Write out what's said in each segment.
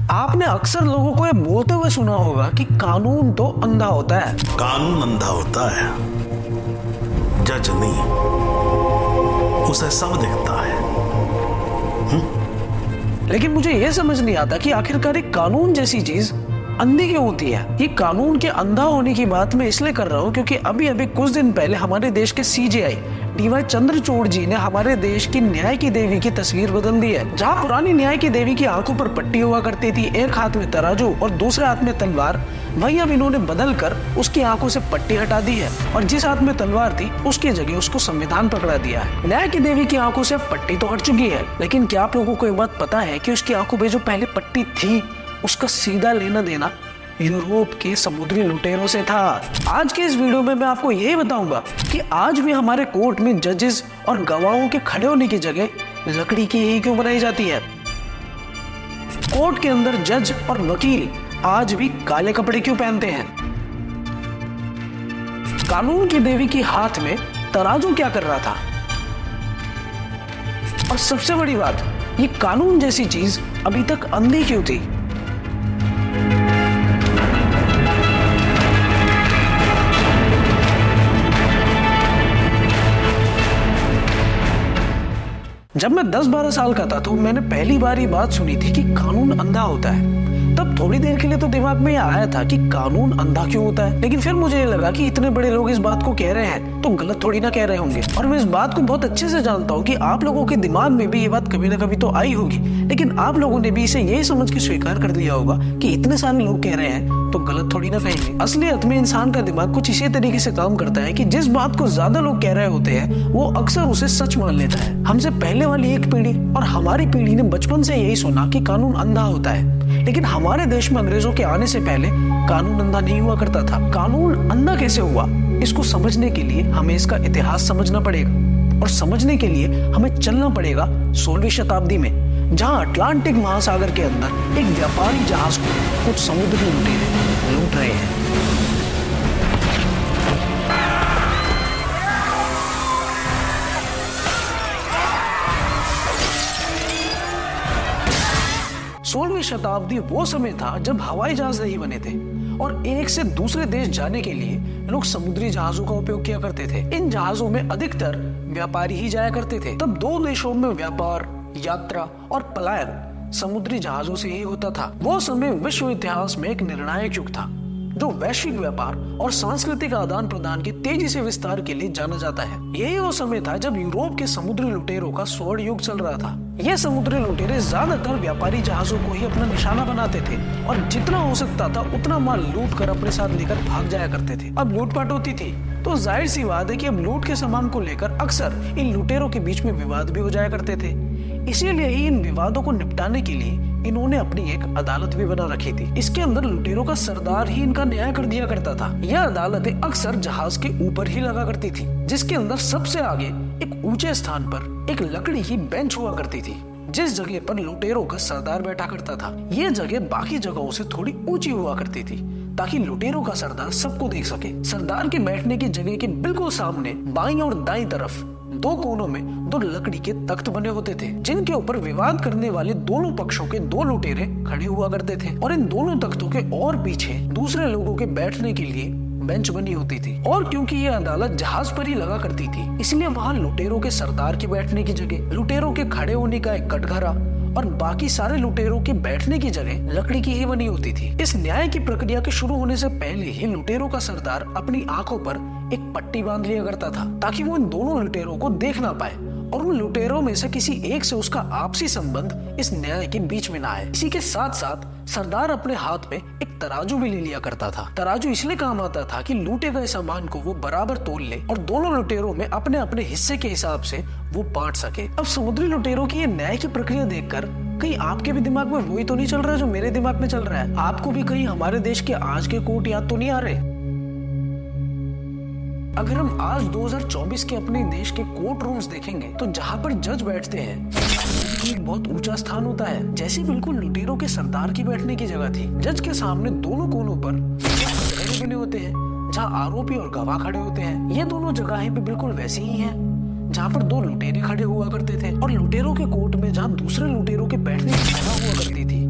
आपने अक्सर लोगों को ये बोलते हुए सुना होगा कि कानून तो अंधा होता है। कानून अंधा होता है, जज नहीं, उसे सब दिखता है। लेकिन मुझे यह समझ नहीं आता कि आखिरकार एक कानून जैसी चीज अंधी क्यों होती है। ये कानून के अंधा होने की बात मैं इसलिए कर रहा हूँ क्योंकि अभी अभी कुछ दिन पहले हमारे देश के CJI DY चंद्रचूड़ जी ने हमारे देश की न्याय की देवी की तस्वीर बदल दी है। जहाँ पुरानी न्याय की देवी की आंखों पर पट्टी हुआ करती थी, एक हाथ में तराजू और दूसरे हाथ में तलवार, वही अब इन्होंने बदल कर उसकी आंखों से पट्टी हटा दी है और जिस हाथ में तलवार थी उसकी जगह उसको संविधान पकड़ा दिया है। न्याय की देवी की आंखों से अब पट्टी तो हट चुकी है, लेकिन क्या आप लोगों को ये बात पता है कि उसकी आंखों में जो पहले पट्टी थी उसका सीधा लेना देना यूरोप के समुद्री लुटेरों से था। आज के इस वीडियो में मैं आपको यही बताऊंगा कि आज भी हमारे कोर्ट में जजेस और गवाहों के खड़े होने की जगह लकड़ी की ही क्यों बनाई जाती है। कोर्ट के अंदर जज और वकील आज भी काले कपड़े क्यों पहनते हैं। कानून की देवी के हाथ में तराजू क्या कर रहा था। और सबसे बड़ी बात, ये कानून जैसी चीज अभी तक अंधी क्यों थी। जब मैं 10-12 साल का था तो मैंने पहली बार ये बात सुनी थी कि कानून अंधा होता है। तब थोड़ी देर के लिए तो दिमाग में आया था कि कानून अंधा क्यों होता है, लेकिन फिर मुझे लगा कि इतने बड़े लोग इस बात को कह रहे हैं तो गलत थोड़ी ना कह रहे होंगे। और मैं इस बात को बहुत अच्छे से जानता हूँ कि आप लोगों के दिमाग में भी ये बात कभी ना कभी तो आई होगी, लेकिन आप लोगों ने भी इसे यही समझ के स्वीकार कर लिया होगा कि इतने सारे लोग कह रहे हैं तो गलत थोड़ी ना कहेंगे। असलियत में इंसान का दिमाग कुछ इसी तरीके से काम करता है कि जिस बात को ज्यादा लोग कह रहे होते हैं वो अक्सर उसे सच मान लेता है। हमसे पहले वाली एक पीढ़ी और हमारी पीढ़ी ने बचपन से यही सुना कि कानून अंधा होता है, लेकिन हमारे देश में अंग्रेजों के आने से पहले कानून अंधा नहीं हुआ करता था। कानून अंधा कैसे हुआ, इसको समझने के लिए हमें इसका इतिहास समझना पड़ेगा और समझने के लिए हमें चलना पड़ेगा 16वीं शताब्दी में, जहां अटलांटिक महासागर के अंदर एक व्यापारी जहाज को कुछ समुद्री लुटेरे लूट रहे हैं। सोलहवीं शताब्दी वो समय था जब हवाई जहाज नहीं बने थे और एक से दूसरे देश जाने के लिए लोग समुद्री जहाजों का उपयोग किया करते थे। इन जहाजों में अधिकतर व्यापारी ही जाया करते थे। तब दो देशों में व्यापार, यात्रा और पलायन समुद्री जहाजों से ही होता था। वो समय विश्व इतिहास में एक निर्णायक युग था जो वैश्विक व्यापार और सांस्कृतिक आदान प्रदान के तेजी से विस्तार के लिए जाना जाता है। यही वो समय था जब यूरोप के समुद्री लुटेरों का स्वर्ण युग चल रहा था। ये समुद्री लुटेरे ज्यादातर व्यापारी जहाजों को ही अपना निशाना बनाते थे और जितना हो सकता था उतना माल लूट कर अपने साथ लेकर भाग जाया करते थे। अब लूटपाट होती थी तो जाहिर सी बात है कि अब लूट के सामान को लेकर अक्सर इन लुटेरों के बीच में विवाद भी हो जाया करते थे। इसीलिए ही इन विवादों को निपटाने के लिए इन्होंने अपनी एक अदालत भी बना रखी थी। इसके अंदर लुटेरों का सरदार ही इनका न्याय कर दिया करता था। यह अदालतें अक्सर जहाज के ऊपर ही लगा करती थी, जिसके अंदर सबसे आगे एक ऊंचे स्थान पर एक लकड़ी की बेंच हुआ करती थी, जिस जगह पर लुटेरों का सरदार बैठा करता था। यह जगह बाकी जगहों से थोड़ी ऊंची हुआ करती थी ताकि लुटेरों का सरदार सबको देख सके। सरदार के बैठने की जगह के बिल्कुल सामने बाईं और दाईं तरफ दो कोनों में दो लकड़ी के तख्त बने होते थे, जिनके ऊपर विवाद करने वाले दोनों पक्षों के दो लुटेरे खड़े हुआ करते थे और इन दोनों तख्तों के और पीछे दूसरे लोगों के बैठने के लिए बेंच बनी होती थी। और क्योंकि यह अदालत जहाज पर ही लगा करती थी, इसलिए वहाँ लुटेरों के सरदार के बैठने की जगह, लुटेरों के खड़े होने का एक कटघरा और बाकी सारे लुटेरों के बैठने की जगह लकड़ी की ही बनी होती थी। इस न्याय की प्रक्रिया के शुरू होने से पहले ही लुटेरों का सरदार अपनी आंखों पर एक पट्टी बांध लिया करता था ताकि वो इन दोनों लुटेरों को देख ना पाए और उन लुटेरों में से किसी एक से उसका आपसी संबंध इस न्याय के बीच में ना आए। इसी के साथ साथ सरदार अपने हाथ में एक तराजू भी ले लिया करता था। तराजू इसलिए काम आता था कि लूटे गए सामान को वो बराबर तोल ले और दोनों लुटेरों में अपने अपने हिस्से के हिसाब से वो बांट सके। अब समुद्री लुटेरों की ये न्याय की प्रक्रिया देखकर कहीं आपके भी दिमाग में वही तो नहीं चल रहा जो मेरे दिमाग में चल रहा है। आपको भी कहीं हमारे देश के आज के कोर्ट याद तो नहीं आ रहे। अगर हम आज 2024 के अपने देश के कोर्ट रूम्स देखेंगे तो जहाँ पर जज बैठते हैं एक बहुत ऊंचा स्थान होता है, जैसे बिल्कुल लुटेरों के सरदार की बैठने की जगह थी। जज के सामने दोनों कोनों पर बने होते हैं जहाँ आरोपी और गवाह खड़े होते हैं। ये दोनों जगहें भी बिल्कुल वैसी ही हैं जहाँ पर दो लुटेरे खड़े हुआ करते थे और लुटेरों के कोर्ट में जहाँ दूसरे लुटेरों के बैठने की जगह हुआ करती थी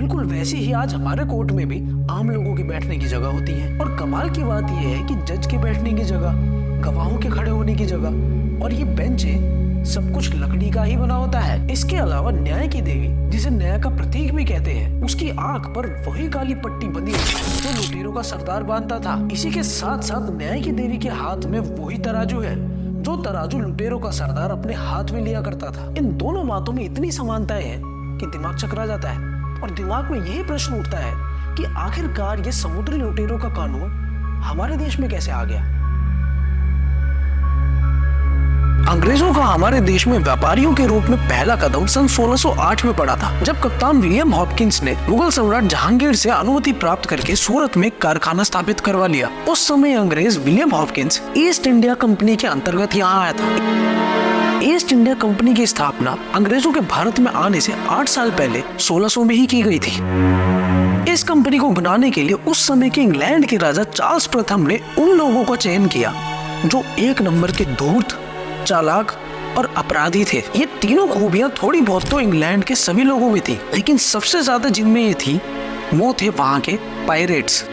बिल्कुल वैसे ही आज हमारे कोर्ट में भी आम लोगों के बैठने की जगह होती है। और कमाल की बात यह है कि जज के बैठने की जगह, गवाहों के खड़े होने की जगह और ये बेंचें सब कुछ लकड़ी का ही बना होता है। इसके अलावा न्याय की देवी, जिसे न्याय का प्रतीक भी कहते हैं, उसकी आंख पर वही काली पट्टी बंधी होती है जो लुटेरों का सरदार बांधता था। इसी के साथ साथ न्याय की देवी के हाथ में वही तराजू है जो तराजू लुटेरों का सरदार अपने हाथ में लिया करता था। इन दोनों बातों में इतनी समानताएं हैं कि दिमाग चकरा जाता है और दिमाग में यही प्रश्न उठता है कि आखिरकार ये समुद्री लुटेरों का कानून हमारे देश में कैसे आ गया। अंग्रेजों का हमारे देश में व्यापारियों के रूप में पहला कदम सन 1608 में पड़ा था, जब कप्तान विलियम हॉपकिंस ने मुगल सम्राट जहांगीर से अनुमति प्राप्त करके सूरत में कारखाना स्थापित करवा लिया। उस समय अंग्रेज William Hopkins east India company के अंतर्गत यहाँ आया था। ईस्ट इंडिया कंपनी की स्थापना अंग्रेजों के भारत में आने से 8 साल पहले 1600 में ही की गई थी। इस कंपनी को बनाने के लिए उस समय के इंग्लैंड के राजा चार्ल्स प्रथम ने उन लोगों का चयन किया जो एक नंबर के धूर्त, चालाक और अपराधी थे। ये तीनों खूबियां थोड़ी बहुत तो इंग्लैंड के सभी लोगों में थी, लेकिन सबसे ज्यादा जिनमें ये थी वो थे वहां के पायरेट्स,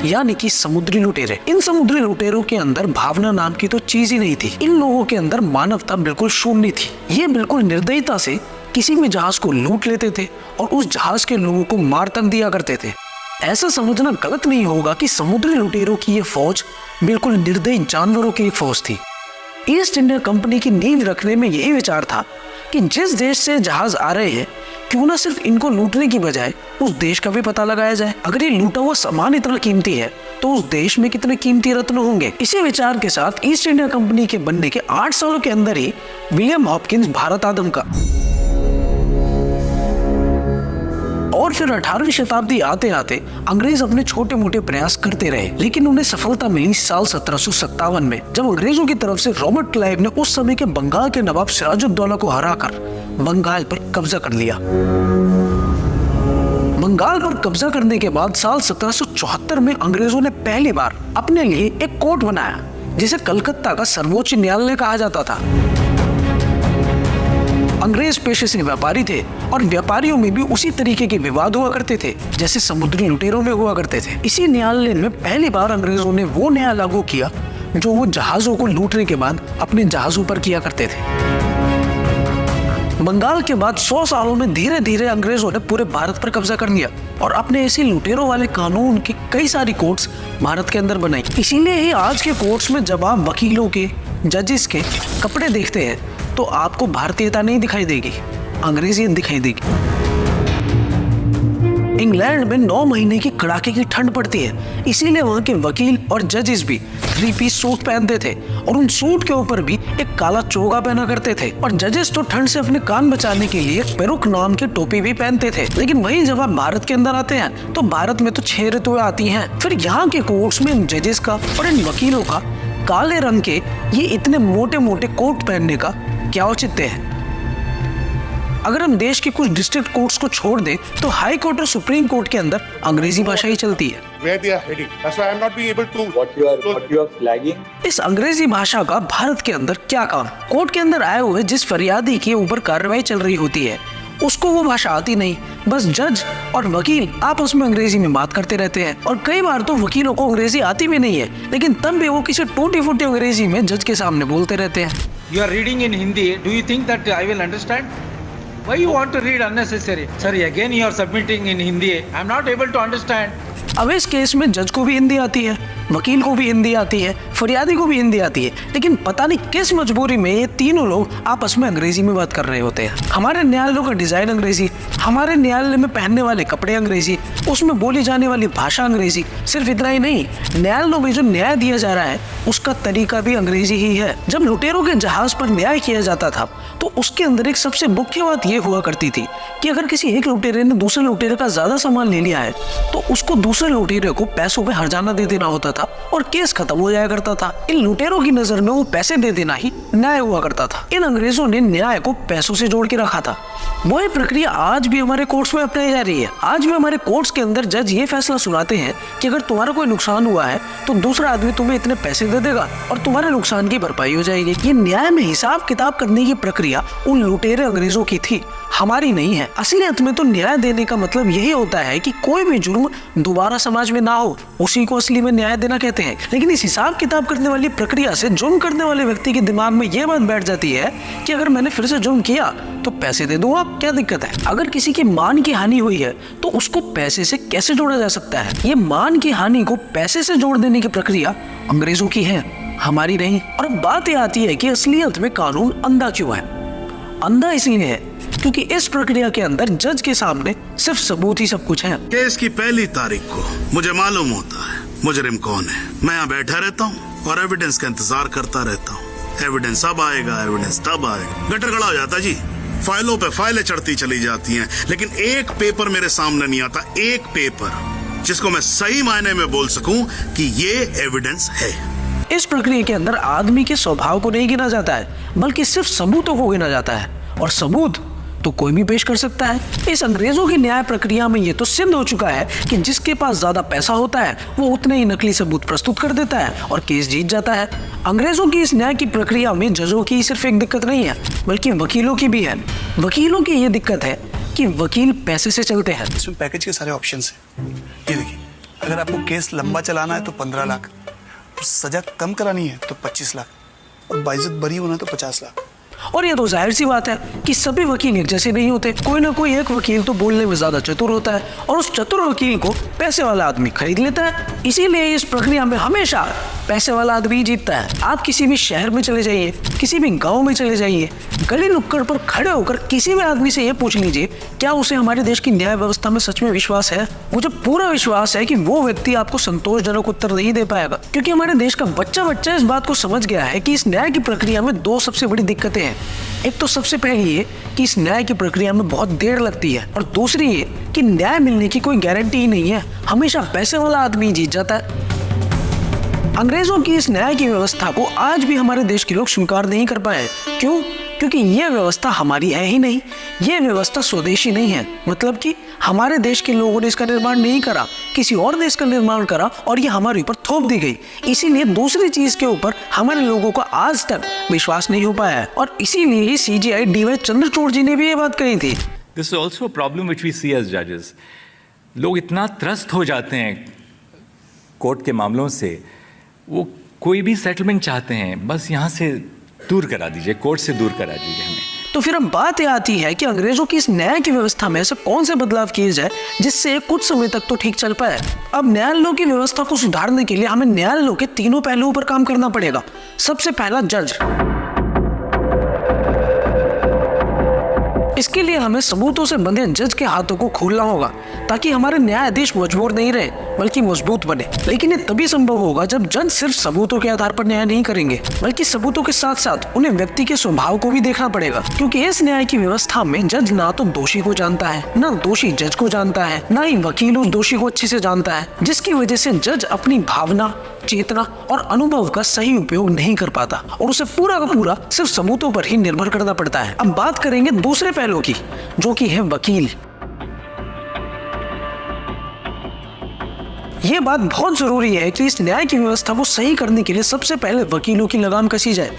यानी कि समुद्री लुटेरे। इन समुद्री लुटेरों के अंदर भावना नाम की तो चीज ही नहीं थी। इन लोगों के अंदर मानवता बिल्कुल शून्य थी। ये बिल्कुल निर्दयता से किसी भी जहाज को लूट लेते थे और उस जहाज के लोगों को मार तक दिया करते थे। ऐसा समझना गलत नहीं होगा कि समुद्री लुटेरों की ये फौज बिल्कुल निर्दयी जानवरों की फौज थी। ईस्ट इंडिया कंपनी की नींव रखने में यही विचार था कि जिस देश से जहाज आ रहे हैं, क्यों ना सिर्फ इनको लूटने की बजाय उस देश का भी पता लगाया जाए। अगर ये लूटा हुआ सामान इतना कीमती है तो उस देश में कितने कीमती रत्न होंगे। इसी विचार के साथ ईस्ट इंडिया कंपनी के बनने के 8 सालों के अंदर ही विलियम हॉपकिंस भारत आदम का और फिर 18वीं शताब्दी आते आते अंग्रेज अपने छोटे मोटे प्रयास करते रहे, लेकिन उन्हें सफलता मिली साल 1757 में, जब अंग्रेजों की तरफ से रॉबर्ट क्लाइव ने उस समय के बंगाल के नवाब सिराजुद्दौला को हराकर बंगाल पर कब्जा कर लिया। बंगाल पर कब्जा करने के बाद साल 1774 में अंग्रेजों ने पहली बार अपने लिए एक कोर्ट बनाया, जिसे कलकत्ता का सर्वोच्च न्यायालय कहा जाता था। अंग्रेज पेशे से व्यापारी थे और व्यापारियों में भी उसी तरीके के विवाद हुआ करते थे जैसे समुद्री लुटेरों में हुआ करते थे। इसी न्यायालय में पहली बार अंग्रेजों ने वो न्याय लागू किया जो वो जहाजों को लूटने के बाद अपने जहाजों पर किया करते थे। बंगाल के बाद 100 सालों में धीरे धीरे अंग्रेजों ने पूरे भारत पर कब्जा कर लिया और अपने ऐसे लुटेरों वाले कानून की कई सारी कोर्ट्स भारत के अंदर बनाई। इसीलिए ही आज के कोर्ट्स में जब आप वकीलों के, जजेस के कपड़े देखते हैं तो आपको भारतीयता नहीं दिखाई देगी, अंग्रेजियत दिखाई देगी। इंग्लैंड में 9 महीने की कड़ाके की ठंड पड़ती है, इसीलिए वहाँ के वकील और जजेस भी 3 पीस सूट पहनते थे और उन सूट के ऊपर भी एक काला चोगा पहना करते थे। और जजेस तो ठंड से अपने कान बचाने के लिए पेरुक नाम की टोपी भी पहनते थे। लेकिन वही जब आप भारत के अंदर आते हैं तो भारत में तो 6 ऋतुएं आती हैं। फिर यहाँ के कोर्ट्स में इन जजेस का और इन वकीलों का काले रंग के ये इतने मोटे मोटे कोट पहनने का क्या औचित्य है। अगर हम देश के कुछ डिस्ट्रिक्ट कोर्ट्स को छोड़ दें तो हाई कोर्ट और सुप्रीम कोर्ट के अंदर अंग्रेजी भाषा ही चलती है। Where they are heading. That's why I'm not being able to. What you are flagging? इस अंग्रेजी भाषा का भारत के अंदर क्या काम। कोर्ट के अंदर आए हुए जिस फरियादी के ऊपर कार्रवाई चल रही होती है उसको वो भाषा आती नहीं, बस जज और वकील आपस में अंग्रेजी में बात करते रहते हैं। और कई बार तो वकीलों को अंग्रेजी आती भी नहीं है, लेकिन तब भी वो किसी टूटी फूटी अंग्रेजी में जज के सामने बोलते रहते हैं। You are reading in Hindi. Do you think that I will understand? Why you want to read unnecessary? Sorry, again you are submitting in Hindi. I am not able to understand. अब इस case में जज को भी हिंदी आती है, वकील को भी हिंदी आती है, फरियादी को भी हिंदी आती है, लेकिन पता नहीं किस मजबूरी में ये तीनों लोग आपस में अंग्रेजी में बात कर रहे होते हैं। हमारे न्यायालयों का डिजाइन अंग्रेजी, हमारे न्यायालय में पहनने वाले कपड़े अंग्रेजी, उसमें बोली जाने वाली भाषा अंग्रेजी। सिर्फ इतना ही नहीं, न्यायालयों में जो न्याय दिया जा रहा है उसका तरीका भी अंग्रेजी ही है। जब लुटेरों के जहाज पर न्याय किया जाता था तो उसके अंदर एक सबसे मुख्य बात यह हुआ करती थी कि अगर किसी एक लुटेरे ने दूसरे लुटेरे का ज्यादा सामान ले लिया है तो उसको दूसरे दूसरे लुटेरे को पैसों में हर्जाना दे देना होता था और केस खत्म हो जाया करता था। इन लुटेरों की नजर में वो पैसे दे देना ही न्याय हुआ करता था। इन अंग्रेजों ने न्याय को पैसों से जोड़ के रखा था। वही प्रक्रिया आज भी हमारे कोर्ट्स में अपनाई जा रही है। आज भी हमारे कोर्ट्स के अंदर जज ये फैसला सुनाते हैं कि अगर तुम्हारा कोई नुकसान हुआ है तो दूसरा आदमी तुम्हें इतने पैसे दे देगा और तुम्हारे नुकसान की भरपाई हो जाएगी। ये न्याय में हिसाब किताब करने की प्रक्रिया उन लुटेरे अंग्रेजों की थी, हमारी नहीं है। असलियत में तो न्याय देने का मतलब यही होता है कि कोई भी जुर्म दोबारा समाज में ना हो, उसी को असली में न्याय देना कहते हैं। लेकिन इस हिसाब किताब करने वाली प्रक्रिया से जुर्म करने वाले व्यक्ति के दिमाग में यह बात बैठ जाती है कि अगर मैंने फिर से जुर्म किया तो पैसे दे दूंगा, क्या दिक्कत है। अगर किसी की मान की हानि हुई है तो उसको पैसे से कैसे जोड़ा जा सकता है। ये मान की हानि को पैसे से जोड़ देने की प्रक्रिया अंग्रेजों की है, हमारी नहीं। और अब बात यह आती है कि असलियत में कानून अंधा क्यों है। अंधा इसलिए है क्योंकि इस प्रक्रिया के अंदर जज के सामने सिर्फ सबूत ही सब कुछ है। केस की पहली तारीख को मुझे मालूम होता है मुजरिम कौन है। मैं यहाँ बैठा रहता हूँ और एविडेंस का इंतजार करता रहता हूँ। एविडेंस अब आएगा, एविडेंस तब आएगा। गटर खड़ा हो जाता जी, फाइलों पे फाइलें चढ़ती चली जाती हैं, लेकिन एक पेपर मेरे सामने नहीं आता। एक पेपर जिसको मैं सही मायने में बोल सकूं कि ये एविडेंस है। इस प्रक्रिया के अंदर आदमी के स्वभाव को नहीं गिना जाता है, बल्कि सिर्फ सबूतों को गिना जाता है। और सबूत तो कोई भी पेश कर सकता है। इस अंग्रेजों की न्याय प्रक्रिया में ये तो सिद्ध हो चुका है कि जिसके पास ज्यादा पैसा होता है वो उतने ही नकली सबूत प्रस्तुत कर देता है और केस जीत जाता है। अंग्रेजों की इस न्याय की प्रक्रिया में जजों की सिर्फ एक दिक्कत नहीं है, बल्कि वकीलों की भी है। वकीलों की ये दिक्कत है कि वकील पैसे से चलते हैं। इसमें पैकेज के सारे ऑप्शंस हैं। ये देखिए, अगर आपको केस लंबा चलाना है तो 15 लाख, और सजा कम करानी है तो 25 लाख, और बाइज्जत बरी होना है तो 50 लाख। और ये तो जाहिर सी बात है कि सभी वकील एक जैसे नहीं होते। कोई ना कोई एक वकील तो बोलने में ज्यादा चतुर होता है और उस चतुर वकील को पैसे वाला आदमी खरीद लेता है। इसीलिए इस प्रक्रिया में हमेशा पैसे वाला आदमी जीतता है। आप किसी भी शहर में चले जाइए, किसी भी गांव में चले जाइए, गली नुक्कड़ पर खड़े होकर किसी भी आदमी से ये पूछ लीजिए क्या उसे हमारे देश की न्याय व्यवस्था में सच में विश्वास है। मुझे पूरा विश्वास है कि वो व्यक्ति आपको संतोषजनक उत्तर नहीं दे पाएगा, क्योंकि हमारे देश का बच्चा बच्चा इस बात को समझ गया है कि इस न्याय की प्रक्रिया में दो सबसे बड़ी दिक्कतें हैं। एक तो सबसे पहली ये कि इस न्याय की प्रक्रिया में बहुत देर लगती है, और दूसरी ये कि न्याय मिलने की कोई गारंटी ही नहीं है। हमेशा पैसे वाला आदमी जीत जाता है। अंग्रेजों की इस न्याय की व्यवस्था को आज भी हमारे देश के लोग स्वीकार नहीं कर पाए। क्यों? क्योंकि यह व्यवस्था हमारी है ही नहीं। यह व्यवस्था स्वदेशी नहीं है, मतलब कि हमारे देश के लोगों ने इसका निर्माण नहीं करा, किसी और देश का निर्माण करा और ये हमारे ऊपर थोप दी गई। इसीलिए दूसरी चीज के ऊपर हमारे लोगों का आज तक विश्वास नहीं हो पाया है, और इसीलिए ही CJI DY चंद्रचूड़ जी ने भी ये बात कही थी। This is also a problem which we see as judges. लोग इतना त्रस्त हो जाते हैं कोर्ट के मामलों से, वो कोई भी सेटलमेंट चाहते हैं, बस यहाँ से दूर करा दीजिए, कोर्ट से दूर करा दीजिए हमें। तो फिर अब बात यह आती है कि अंग्रेजों की इस न्याय की व्यवस्था में ऐसे कौन से बदलाव किए जाए जिससे कुछ समय तक तो ठीक चल पाए। अब न्यायालयों की व्यवस्था को सुधारने के लिए हमें न्यायालयों के तीनों पहलुओं पर काम करना पड़ेगा। सबसे पहला, जज। इसके लिए हमें सबूतों से बंधे जज के हाथों को खोलना होगा ताकि हमारे न्यायाधीश मजबूर नहीं रहे बल्कि मजबूत बने। लेकिन ये तभी संभव होगा जब जज सिर्फ सबूतों के आधार पर न्याय नहीं करेंगे, बल्कि सबूतों के साथ साथ उन्हें व्यक्ति के स्वभाव को भी देखना पड़ेगा। क्योंकि इस न्याय की व्यवस्था में जज ना तो दोषी को जानता है, ना दोषी जज को जानता है, ना ही वकील उस दोषी को अच्छे से जानता है, जिसकी वजह से जज अपनी भावना, चेतना और अनुभव का सही उपयोग नहीं कर पाता और उसे पूरा का पूरा सिर्फ सबूतों पर ही निर्भर करना पड़ता है। अब बात करेंगे दूसरे पहलू की, जो कि है वकील। यह बात बहुत जरूरी है कि इस न्याय की व्यवस्था को सही करने के लिए सबसे पहले वकीलों की लगाम कसी जाए,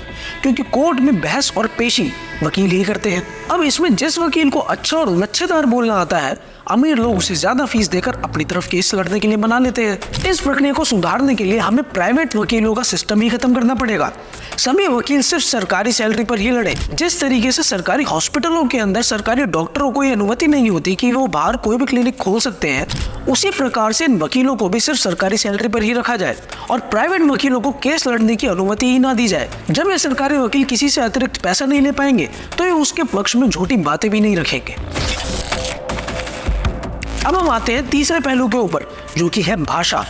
क्योंकि कोर्ट में बहस और पेशी वकील ही करते हैं। अब इसमें जिस वकील को अच्छा और लच्छेदार बोलना आता है, अमीर लोग उसे ज्यादा फीस देकर अपनी तरफ केस लड़ने के लिए बना लेते हैं। इस प्रक्रिया को सुधारने के लिए हमें प्राइवेट वकीलों का सिस्टम ही खत्म करना पड़ेगा। सभी वकील सिर्फ सरकारी सैलरी पर ही लड़े। जिस तरीके से सरकारी हॉस्पिटलों के अंदर सरकारी डॉक्टरों को यह अनुमति नहीं होती कि वो बाहर कोई भी क्लिनिक खोल सकते हैं, उसी प्रकार से इन वकीलों को भी सिर्फ सरकारी सैलरी पर ही रखा जाए और प्राइवेट वकीलों को केस लड़ने की अनुमति ही ना दी जाए। जब ये सरकारी वकील किसी से अतिरिक्त पैसा नहीं ले पाएंगे तो ये उसके पक्ष में झूठी बातें भी नहीं रखेंगे। अब हम आते हैं तीसरे पहलू के ऊपर, जो कि है भाषा।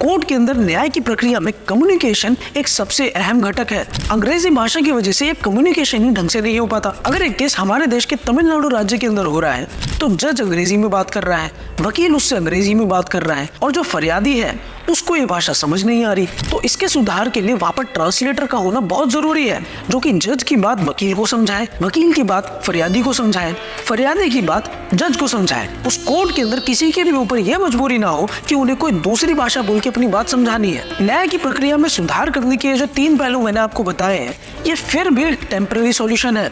कोर्ट के अंदर न्याय की प्रक्रिया में कम्युनिकेशन एक सबसे अहम घटक है। अंग्रेजी भाषा की वजह से ये कम्युनिकेशन ही ढंग से नहीं हो पाता। अगर एक केस हमारे देश के तमिलनाडु राज्य के अंदर हो रहा है तो जज अंग्रेजी में बात कर रहा है, वकील उससे अंग्रेजी में बात कर रहा है और जो फरियादी है उसको ये भाषा समझ नहीं आ रही। तो इसके सुधार के लिए वहाँ पर ट्रांसलेटर का होना बहुत जरूरी है, जो कि जज की बात वकील को समझाए, वकील की बात फरियादी को समझाए, फरियादी की बात जज को समझाए। उस कोर्ट के अंदर किसी के भी ऊपर यह मजबूरी ना हो कि उन्हें कोई दूसरी भाषा बोल के अपनी बात समझानी है। न्याय की प्रक्रिया में सुधार करने के जो 3 पहलू मैंने आपको बताए हैं, ये फिर भी टेम्पररी सॉल्यूशन है।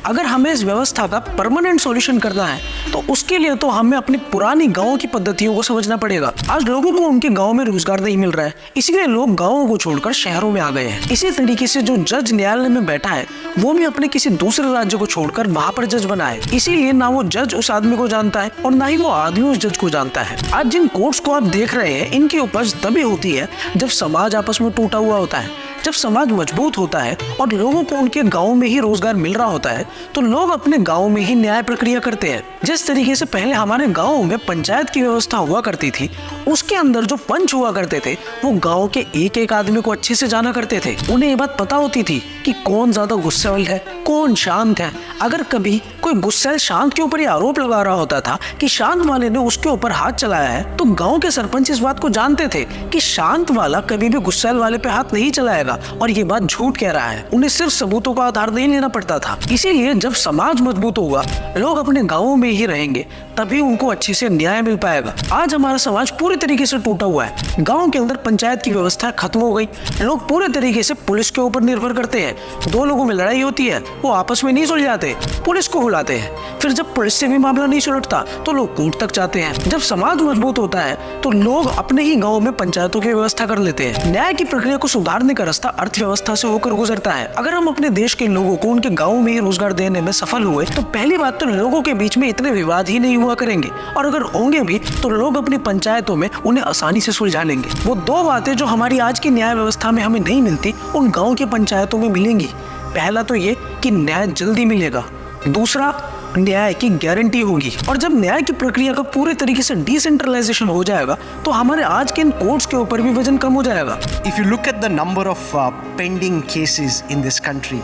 अगर हमें इस व्यवस्था का परमानेंट सॉल्यूशन करना है तो उसके लिए तो हमें अपनी पुरानी गांवों की पद्धतियों को समझना पड़ेगा। आज लोगों को उनके गांव में रोजगार नहीं मिल रहा है, इसीलिए लोग गांवों को छोड़कर शहरों में आ गए हैं। इसी तरीके से जो जज न्यायालय में बैठा है वो भी अपने किसी दूसरे राज्य को छोड़कर वहां पर जज बना है। इसीलिए ना वो जज उस आदमी को जानता है और ना ही वो आदमी उस जज को जानता है। आज जिन कोर्ट्स को आप देख रहे हैं, इनकी उपज तभी होती है जब समाज आपस में टूटा हुआ होता है। जब समाज मजबूत होता है और लोगों को उनके गांव में ही रोजगार मिल रहा होता है तो लोग अपने गांव में ही न्याय प्रक्रिया करते हैं। जिस तरीके से पहले हमारे गांव में पंचायत की व्यवस्था हुआ करती थी, उसके अंदर जो पंच हुआ करते थे वो गांव के एक एक आदमी को अच्छे से जाना करते थे। उन्हें ये बात पता होती थी कि कौन ज्यादा गुस्सैल है, कौन शांत है। अगर कभी कोई गुस्सैल शांत के ऊपर ये आरोप लगा रहा होता था कि शांत वाले ने उसके ऊपर हाथ चलाया है, तो गांव के सरपंच इस बात को जानते थे कि शांत वाला कभी भी गुस्सैल वाले पे हाथ नहीं चलाएगा और ये बात झूठ कह रहा है। उन्हें सिर्फ सबूतों का आधार नहीं लेना पड़ता था। इसीलिए जब समाज मजबूत होगा, लोग अपने गांवों में ही रहेंगे, तभी उनको अच्छे से न्याय मिल पाएगा। आज हमारा समाज पूरी तरीके से टूटा हुआ है। गांव के अंदर पंचायत की व्यवस्था खत्म हो गई। लोग पूरे तरीके से पुलिस के ऊपर निर्भर करते हैं। 2 लोगों में लड़ाई होती है, वो आपस में नहीं सुलझाते, पुलिस को बुलाते हैं। फिर जब पुलिस से भी मामला नहीं सुलझता तो लोग कोर्ट तक जाते हैं। जब समाज मजबूत होता है तो लोग अपने ही गाँव में पंचायतों की व्यवस्था कर लेते हैं। न्याय की प्रक्रिया को सुधारने का रास्ता अर्थव्यवस्था से होकर गुजरता है। अगर हम अपने देश के लोगों को उनके गाँव में ही रोजगार देने में सफल हुए तो पहली बात तो लोगों के बीच में इतने विवाद ही नहीं हुआ करेंगे, और अगर होंगे भी तो लोग अपनी पंचायतों में उन्हें आसानी से सुलझा लेंगे। वो 2 बातें जो हमारी आज की न्याय व्यवस्था में हमें नहीं मिलती, उन गाँव की पंचायतों में मिलेंगी। पहला तो ये कि न्याय जल्दी मिलेगा, दूसरा न्याय की गारंटी होगी। और जब न्याय की प्रक्रिया का पूरे तरीके से डिसेंट्रलाइजेशन हो जाएगा तो हमारे आज के इन कोर्ट्स के ऊपर भी वजन कम हो जाएगा। If you look at the number of pending cases in this country,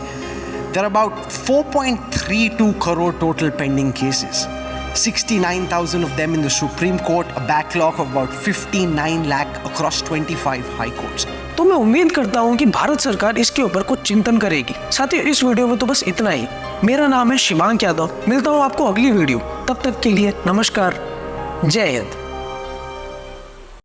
there are about 4.32 crore total pending cases. 69,000 of them in the Supreme Court, a backlog of about 59 lakh across 25 high courts. तो मैं उम्मीद करता हूँ कि भारत सरकार इसके ऊपर कुछ चिंतन करेगी। साथियों, इस वीडियो में तो बस इतना ही। मेरा नाम है शिवांक यादव। मिलता हूँ आपको अगली वीडियो। तब तक के लिए नमस्कार, जय हिंद।